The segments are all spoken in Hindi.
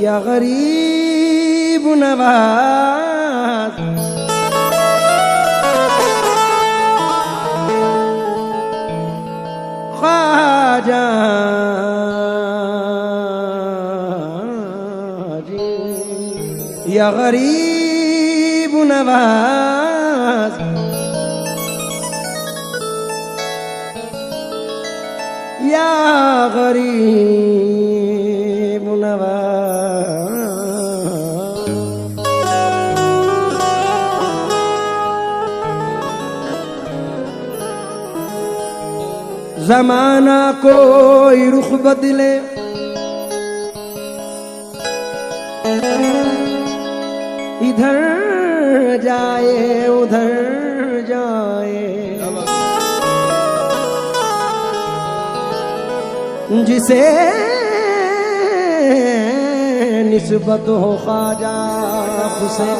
या गरीब नवाज ख्वाजा जी, या गरीब नवाज या गरीब नवाज। ज़माना कोई रुख बदले इधर जाए उधर जाए, जिसे निस्बत हो ख्वाजा उसे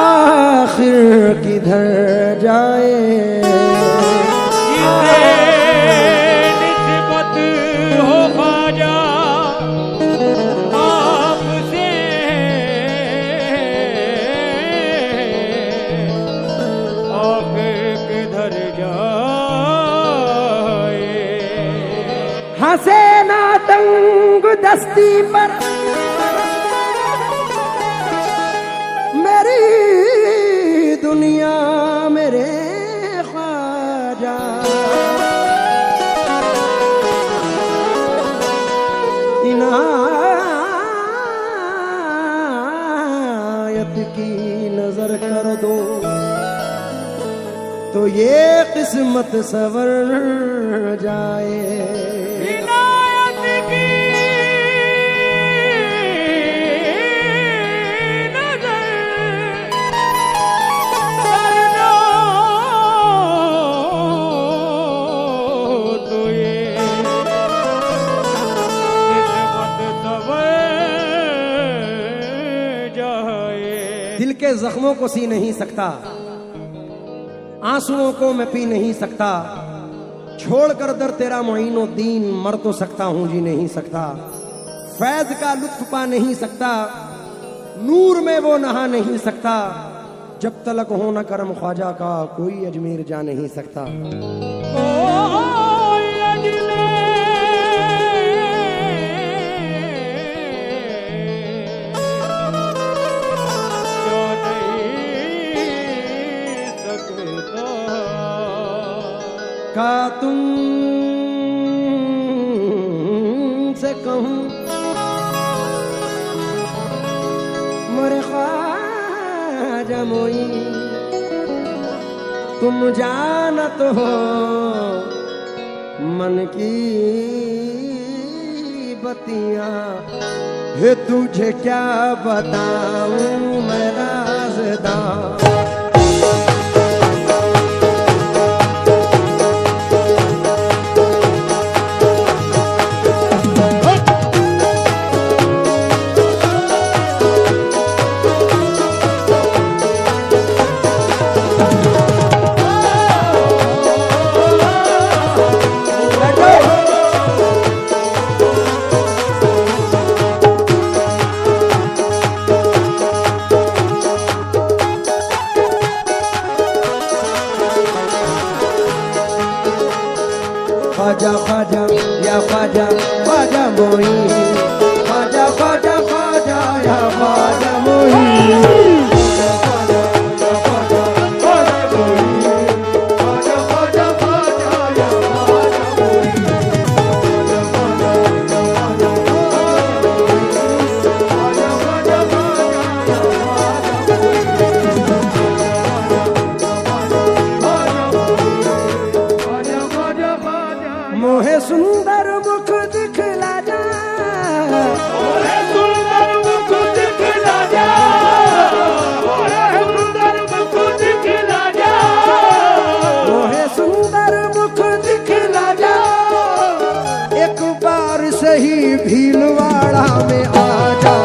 आखिर किधर जाए। जिसे निस्बत हो ख्वाजा आपसे आखिर किधर जाए। हंसे ना तंग दस्ती पर मेरी दुनिया मेरे ख्वाजा, इनायत की नजर कर दो तो ये किस्मत सवर जाए। इनायत की दिल के जख्मों को सी नहीं सकता, आंसुओं को मैं पी नहीं सकता, छोड़कर दर तेरा मुईनुद्दीन मर तो सकता हूं जी नहीं सकता। फैज का लुत्फ पा नहीं सकता, नूर में वो नहा नहीं सकता, जब तलक हो न करम ख्वाजा का कोई अजमेर जा नहीं सकता। का तुम से कहूं मोरे ख्वाजा मोई, तुम जानत हो मन की बतियां, है तुझे क्या बताऊं मैं राज़दां। या ख्वाजा ख्वाजा मोइन, ख्वाजा ख्वाजा ख्वाजा या ख्वाजा मोइन। मोहे सुंदर मुख दिखला जा, मोहे सुंदर मुख दिखला जा, मोहे सुंदर मुख दिखला जा, मोहे सुंदर मुख दिखला जा, एक बार सही भीलवाड़ा में आ जा।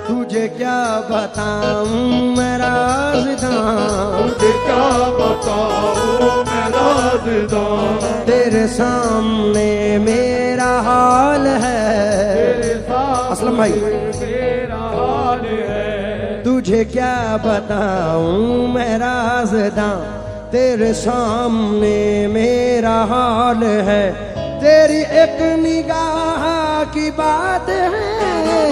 तुझे क्या बताऊं मैं राज़दां, क्या बताऊं मैं राज़दां, तेरे सामने मेरा हाल है। तेरे सामने असलम भाई मेरा हाल है। तुझे क्या बताऊं मैं राज़दां, तेरे सामने मेरा हाल है। तेरी एक निगाह की बात है,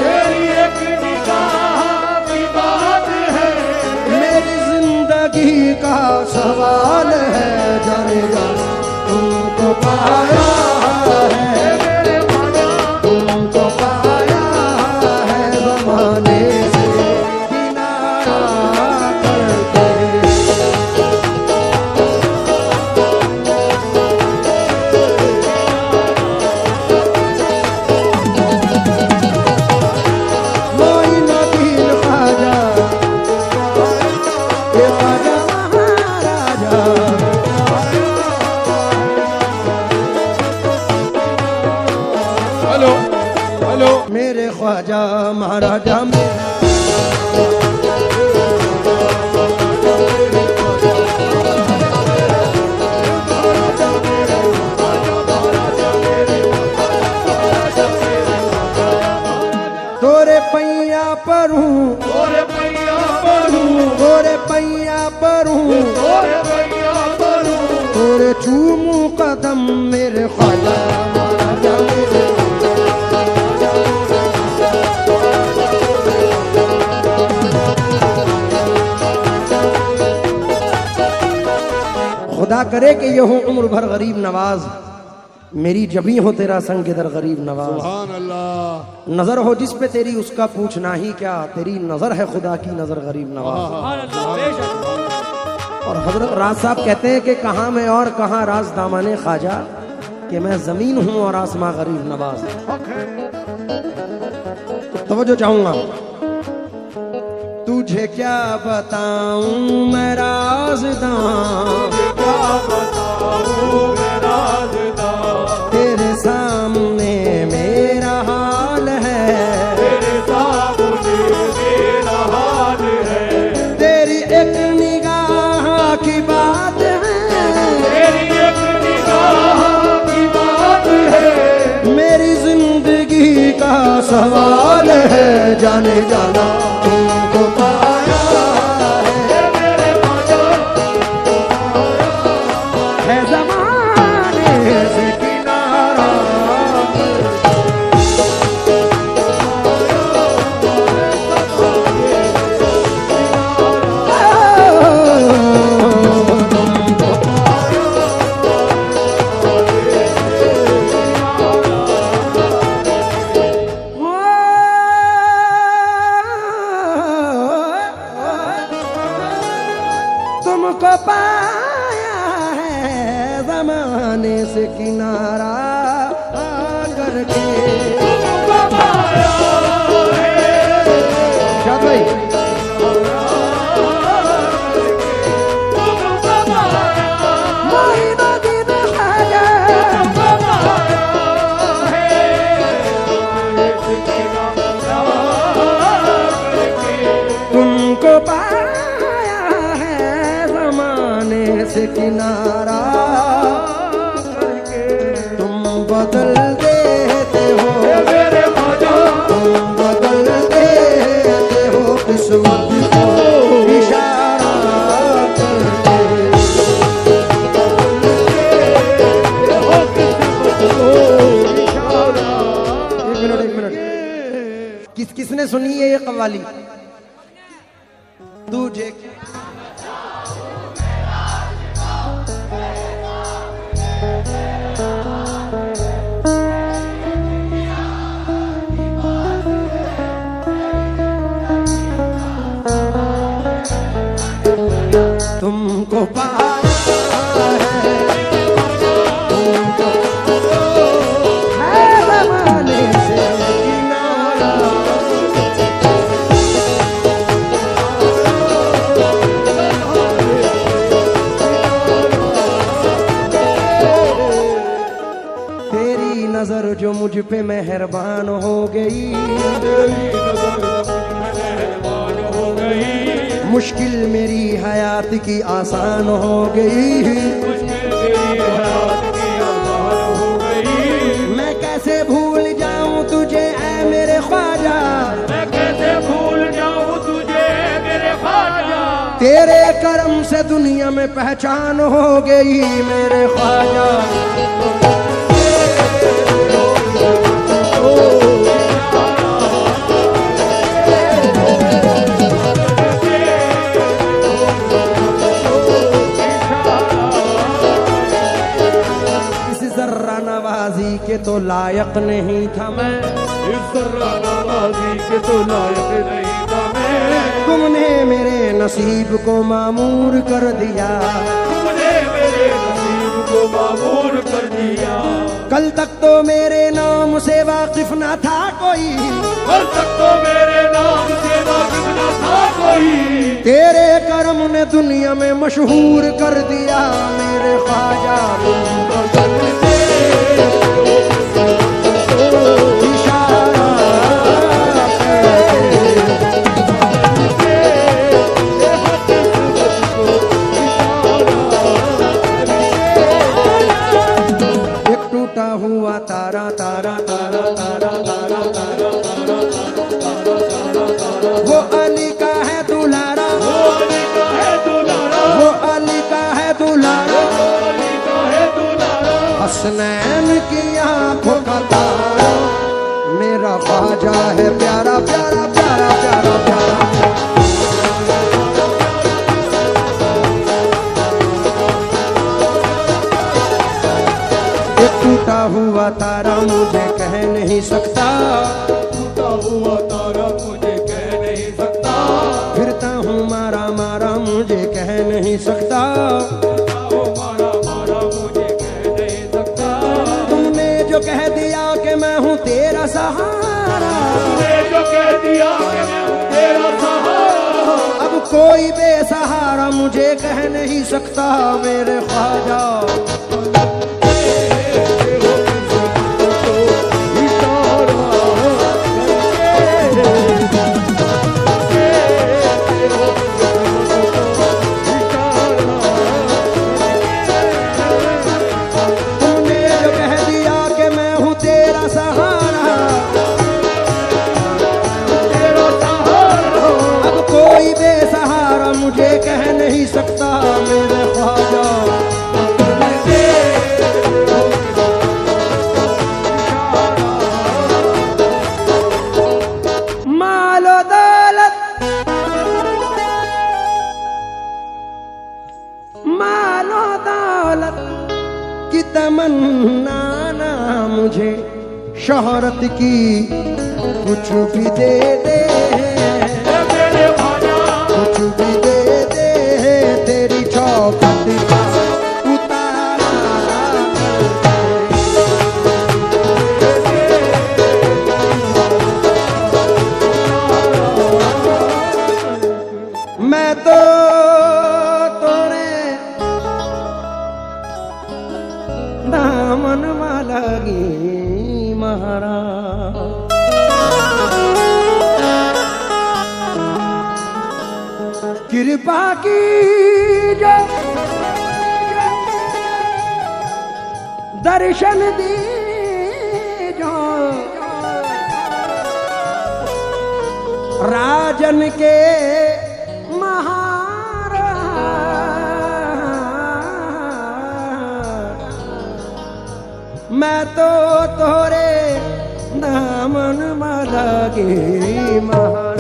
तेरी एक निगाह की बात है, मेरी जिंदगी का सवाल है। जाने जा तुमको पाया है, मेरे ख्वाजा, तुमको पाया है ज़माने से किनारा करके। मोइनुद्दीन ख्वाजा, ये ख्वाजा महाराजा। हेलो हेलो, मेरे ख्वाजा महाराजा मेरा, तोरे पैया पर हूँ, तोरे पैया परूं, तोरे पैया पर हूँ, तोरे पैया परूं, तोरे चूमू कदम मेरे ख्वाजा महाराजा मेरे। खुदा करे कि ये हो उम्र भर गरीब नवाज, मेरी जबी हो तेरा संग इधर गरीब नवाज। सुभान अल्लाह। नजर हो जिस पे तेरी उसका पूछना ही क्या, तेरी नजर है खुदा की नजर गरीब नवाज। सुभान अल्लाह, बेशक। और हजरत राज साहब कहते हैं कि कहाँ मैं और कहाँ राज दामाने ख्वाजा, कि मैं जमीन हूँ और आसमां गरीब नवाज। तो तवज्जो चाहूंगा। तुझे क्या बताऊं मैं राज़दां, क्या बताऊं मैं राज़दां, तेरे सामने मेरा हाल है। तेरे सामने मेरा हाल है, तेरी एक निगाह की बात है, तेरी एक निगाह की बात है, मेरी जिंदगी का सवाल है। जाने जाना तुमको पाया है, मेरे ख्वाजा, है ज़माने से किनारा। तुमको पाया है ज़माने से किनारा करके। तुमको पाया है, शाद भाई तुमको पाया, मोइनुद्दीन ख्वाजा, तुमको पाया है, तुमको पाया है ज़माने से किनारा करके। तुझे तुमको पाया है, तुमको है ज़माने से किनारा। तेरी नजर जो मुझ पे मेहरबान हो गई, मुश्किल मेरी हयात की आसान हो गई। मैं कैसे भूल जाऊं तुझे ऐ मेरे ख्वाजा, मैं कैसे भूल जाऊं तुझे मेरे ख्वाजा। तेरे करम से दुनिया में पहचान हो गई मेरे ख्वाजा। नवाजी के तो लायक नहीं था मैं, इस जर्रा नवाजी के तो लायक नहीं था मैं। तुमने मेरे नसीब को मामूर कर दिया, तुमने मेरे नसीब को मामूर कर दिया। कल तक तो मेरे नाम से वाकिफ ना था कोई, कल तक तो मेरे नाम से वाकिफ न था कोई। तेरे करम ने दुनिया में मशहूर कर दिया मेरे ख्वाजा। एक टूटा हुआ तारा तारा तारा तारा तारा तारा वो अली का है दुलारा, वो अली का है दुलारा, वो अली का है दुलारा, वो अली का है दुलारा। हसनैन की आंखों का तारा मेरा ख्वाजा है प्यारा प्यारा प्यारा प्यारा प्यारा। एक टूटा हुआ तारा मुझे कह नहीं सकता, टूटा हुआ तारा मुझे कह नहीं सकता। फिरता हूँ मारा मारा मुझे कह नहीं सकता। वो मारा मारा मुझे कह नहीं सकता। तुमने जो कह दिया कि मैं हूँ तेरा सहारा, तूने जो कह दिया कि मैं हूँ तेरा सहारा। अब कोई बेसहारा मुझे कह नहीं सकता मेरे ख्वाजा। मुझे कह नहीं सकता मेरे ख्वाजा। मालो दौलत मालो दौलत की तमन्ना ना मुझे शोहरत की कुछ भी दे दे, कुछ भी दे दे तेरी चौखट का उतारा। मैं तो तोरे दामन लगी महारा, कृपा की जो दर्शन दी जो राजन के महाराज। मैं तो तोरे दामन लगी महारा।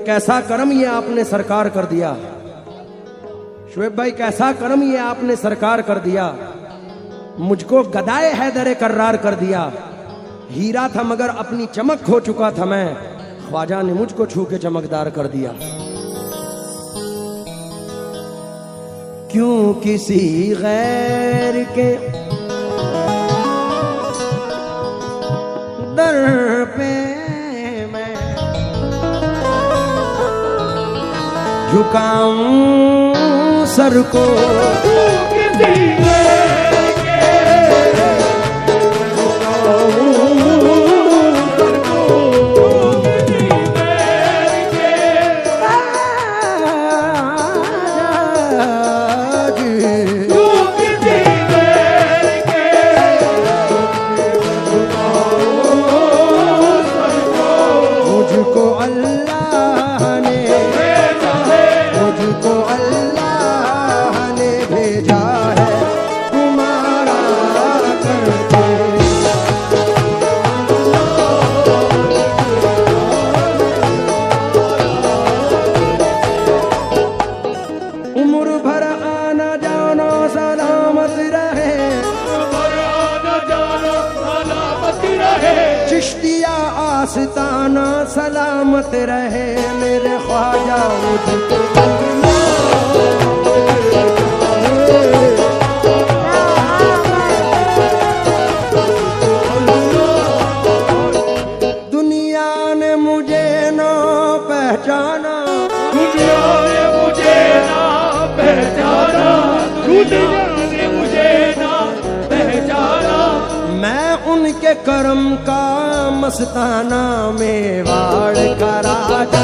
कैसा कर्म ये आपने सरकार कर दिया, शुएब भाई कैसा कर्म ये आपने सरकार कर दिया। मुझको गदाए हैदर कर्रार कर दिया। हीरा था मगर अपनी चमक खो चुका था मैं, ख्वाजा ने मुझको छू के चमकदार कर दिया। क्यों किसी गैर के दर पे मैं झुकाऊं सर को, आस्ताना सलामत रहे मेरे ख्वाजा मुझको। दुनिया ने मुझे ना पहचाना, दुनिया ने मुझे ना पहचाना, दुनिया ने मुझे ना पहचाना। मैं उनके कर्म का मस्ताना मेवाड़ का राजा।